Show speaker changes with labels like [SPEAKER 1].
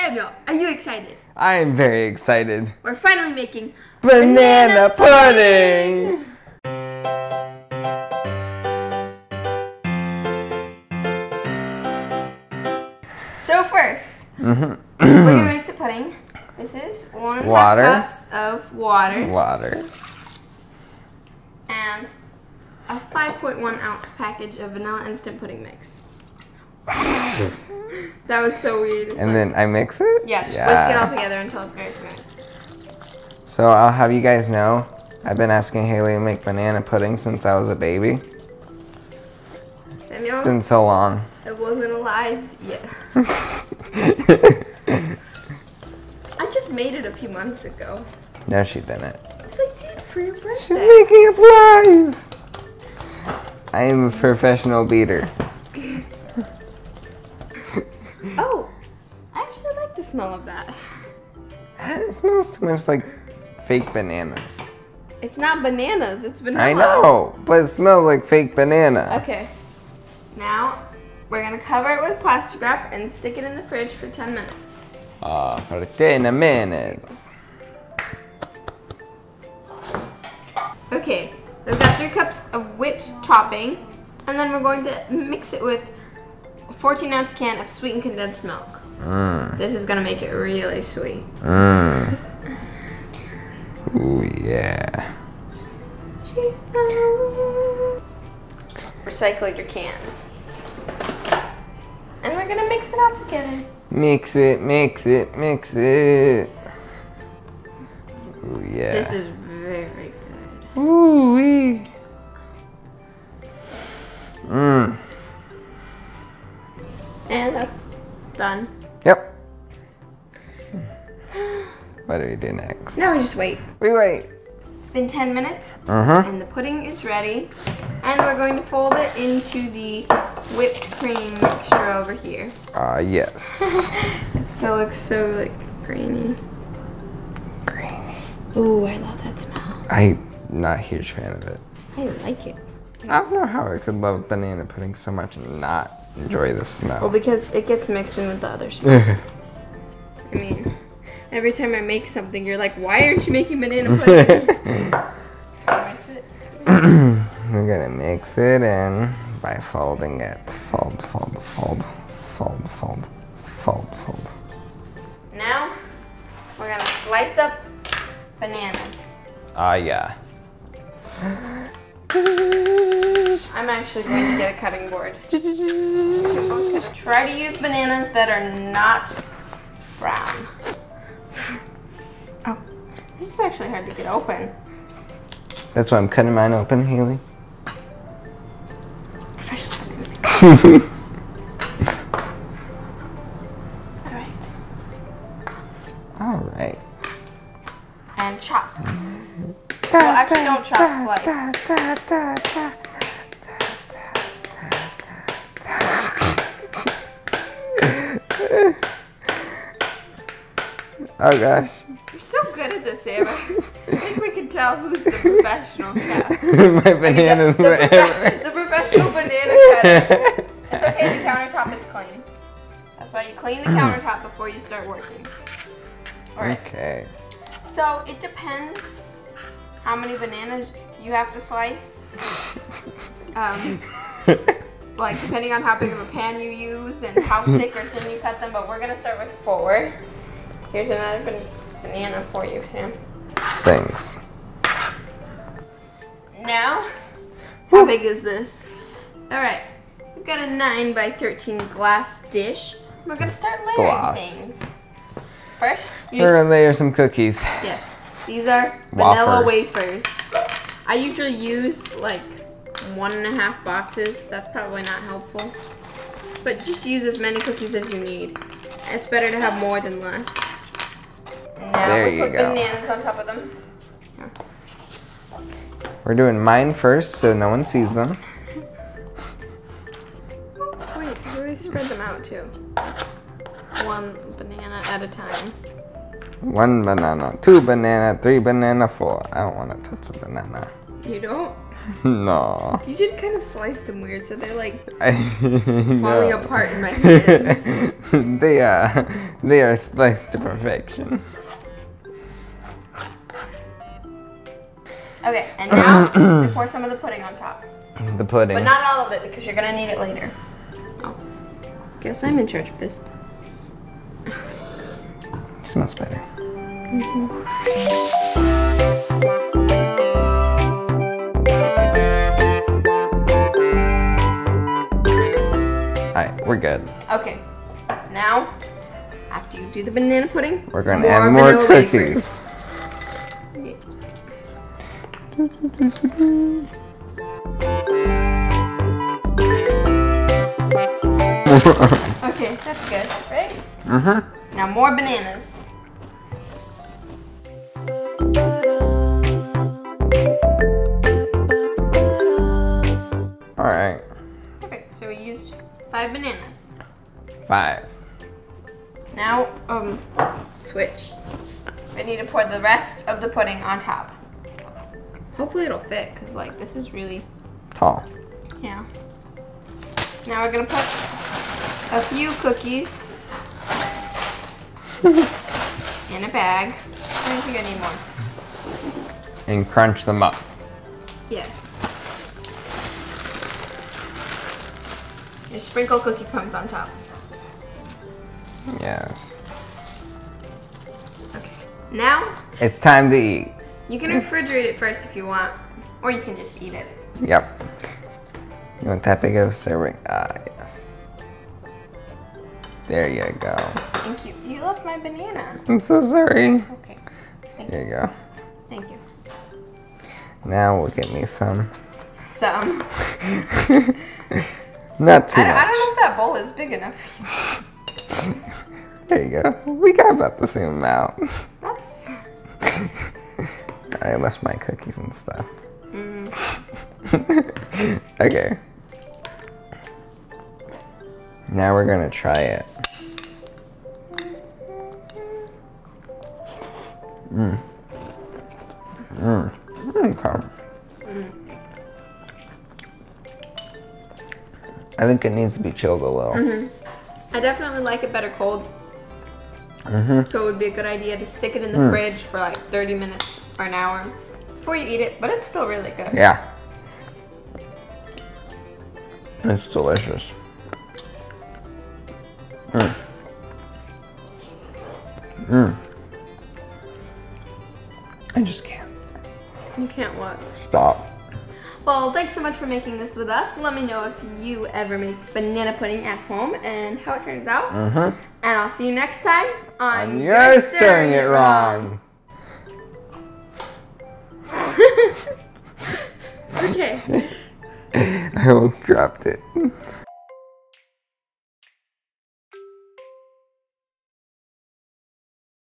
[SPEAKER 1] Samuel, are you excited?
[SPEAKER 2] I am very excited.
[SPEAKER 1] We're finally making
[SPEAKER 2] Banana pudding!
[SPEAKER 1] So first, we're gonna make the pudding. This is 1.5 cups of water. And a 5.1 ounce package of vanilla instant pudding mix. That was so weird.
[SPEAKER 2] And then I mix it?
[SPEAKER 1] Yeah, just whisk it all together until it's very smooth.
[SPEAKER 2] So I'll have you guys know, I've been asking Haley to make banana pudding since I was a baby.
[SPEAKER 1] Samuel,
[SPEAKER 2] it's been so long.
[SPEAKER 1] I wasn't alive yet. I just made it a few months ago.
[SPEAKER 2] No, she didn't.
[SPEAKER 1] Yes, I did for your birthday.
[SPEAKER 2] She's making up lies. I am a professional beater.
[SPEAKER 1] Oh, I actually like the smell of that.
[SPEAKER 2] It smells too much like fake bananas.
[SPEAKER 1] It's not bananas, it's vanilla.
[SPEAKER 2] I know, but it smells like fake banana.
[SPEAKER 1] Okay. Now, we're gonna cover it with plastic wrap and stick it in the fridge for 10 minutes.
[SPEAKER 2] For 10 minutes.
[SPEAKER 1] Okay, we've got 3 cups of whipped topping, and then we're going to mix it with a 14-ounce can of sweetened condensed milk. This is gonna make it really sweet.
[SPEAKER 2] Ooh, yeah.
[SPEAKER 1] Recycle your can. And we're gonna mix it all together.
[SPEAKER 2] Mix it, mix it, mix it. Ooh, yeah.
[SPEAKER 1] This is very good.
[SPEAKER 2] Ooh wee.
[SPEAKER 1] And that's done.
[SPEAKER 2] Yep. What do we do next?
[SPEAKER 1] Now we just wait.
[SPEAKER 2] We wait.
[SPEAKER 1] It's been 10 minutes, and the pudding is ready. And we're going to fold it into the whipped cream mixture over here.
[SPEAKER 2] Yes.
[SPEAKER 1] It still looks so, like, grainy.
[SPEAKER 2] Grainy.
[SPEAKER 1] Ooh, I love that smell.
[SPEAKER 2] I'm not a huge fan of it.
[SPEAKER 1] I like it.
[SPEAKER 2] I don't know how I could love banana pudding so much and not enjoy the smell.
[SPEAKER 1] Well, because it gets mixed in with the other smell. I mean, every time I make something, you're like, why aren't you making banana pudding? Mix it.
[SPEAKER 2] We're gonna mix it in by folding it. Fold, fold, fold, fold, fold, fold, fold.
[SPEAKER 1] Now, we're gonna slice up bananas.
[SPEAKER 2] Yeah.
[SPEAKER 1] I'm actually going to get a cutting board. Try to use bananas that are not brown. Oh, this is actually hard to get open.
[SPEAKER 2] That's why I'm cutting mine open, Haley.
[SPEAKER 1] Alright.
[SPEAKER 2] Alright.
[SPEAKER 1] And chop. Well, actually don't chop, slice.
[SPEAKER 2] Oh gosh.
[SPEAKER 1] You're so good at this, Sarah. I think we can tell who's the professional chef.
[SPEAKER 2] My bananas
[SPEAKER 1] the professional banana cutter. It's okay, the countertop is clean. That's why you clean the countertop before you start working. Alright.
[SPEAKER 2] Okay.
[SPEAKER 1] So it depends how many bananas you have to slice. Like depending on how big of a pan you use and how thick or thin you cut them, but we're gonna start with 4. Here's another banana for you, Sam.
[SPEAKER 2] Thanks.
[SPEAKER 1] Now, how big is this? Alright, we've got a 9 by 13 glass dish. We're gonna start layering things. First,
[SPEAKER 2] we're gonna layer some cookies.
[SPEAKER 1] Yes, these are vanilla wafers. I usually use like 1.5 boxes. That's probably not helpful. But just use as many cookies as you need. It's better to have more than less. Now we'll put bananas on top of them.
[SPEAKER 2] We're doing mine first so no one sees them.
[SPEAKER 1] Oh, wait, you always spread them out too. 1 banana at a time.
[SPEAKER 2] 1 banana, 2 banana, 3 banana, 4. I don't want to touch the banana.
[SPEAKER 1] You don't?
[SPEAKER 2] No.
[SPEAKER 1] You did kind of slice them weird, so they're like
[SPEAKER 2] falling
[SPEAKER 1] falling apart in my hands.
[SPEAKER 2] They are sliced to perfection.
[SPEAKER 1] Okay, and now we pour some of the pudding on top.
[SPEAKER 2] The pudding.
[SPEAKER 1] But not all of it because you're gonna need it later. Oh, guess I'm in charge of this.
[SPEAKER 2] It smells better. Alright, we're good.
[SPEAKER 1] Okay, now after you do the banana pudding,
[SPEAKER 2] We're gonna add more cookies.
[SPEAKER 1] Wafers. Okay, that's good, right?
[SPEAKER 2] Mm-hmm.
[SPEAKER 1] Now more bananas.
[SPEAKER 2] Alright.
[SPEAKER 1] Okay, so we used 5 bananas.
[SPEAKER 2] 5.
[SPEAKER 1] Now, switch. I need to pour the rest of the pudding on top. Hopefully it'll fit, because like this is really
[SPEAKER 2] Tall.
[SPEAKER 1] Yeah. Now we're gonna put a few cookies in a bag. I don't think I need more.
[SPEAKER 2] And crunch them up.
[SPEAKER 1] Yes. And sprinkle cookie crumbs on top.
[SPEAKER 2] Yes.
[SPEAKER 1] Okay. Now,
[SPEAKER 2] It's time to eat.
[SPEAKER 1] you can refrigerate it first if you want, or you can just eat it.
[SPEAKER 2] Yep. You want that big of a serving? Ah, yes. There you go.
[SPEAKER 1] Thank you. You left my banana.
[SPEAKER 2] I'm so sorry.
[SPEAKER 1] Okay. Thank
[SPEAKER 2] There
[SPEAKER 1] you.
[SPEAKER 2] you go.
[SPEAKER 1] Thank you.
[SPEAKER 2] Now we'll get me some.
[SPEAKER 1] Some.
[SPEAKER 2] Not too
[SPEAKER 1] I don't know
[SPEAKER 2] much.
[SPEAKER 1] if that bowl is big enough.
[SPEAKER 2] There you go. We got about the same amount.
[SPEAKER 1] That's.
[SPEAKER 2] I left my cookies and stuff.
[SPEAKER 1] Mm.
[SPEAKER 2] Okay. Now we're gonna try it. Okay. I think it needs to be chilled a little.
[SPEAKER 1] I definitely like it better cold. So it would be a good idea to stick it in the fridge for like 30 minutes or an hour before you eat it, but it's still really good.
[SPEAKER 2] Yeah. It's delicious. I just can't
[SPEAKER 1] You can't what?
[SPEAKER 2] stop.
[SPEAKER 1] Well, thanks so much for making this with us. Let me know if you ever make banana pudding at home and how it turns out. And I'll see you next time on
[SPEAKER 2] You're stirring it wrong.
[SPEAKER 1] Okay.
[SPEAKER 2] I almost dropped it.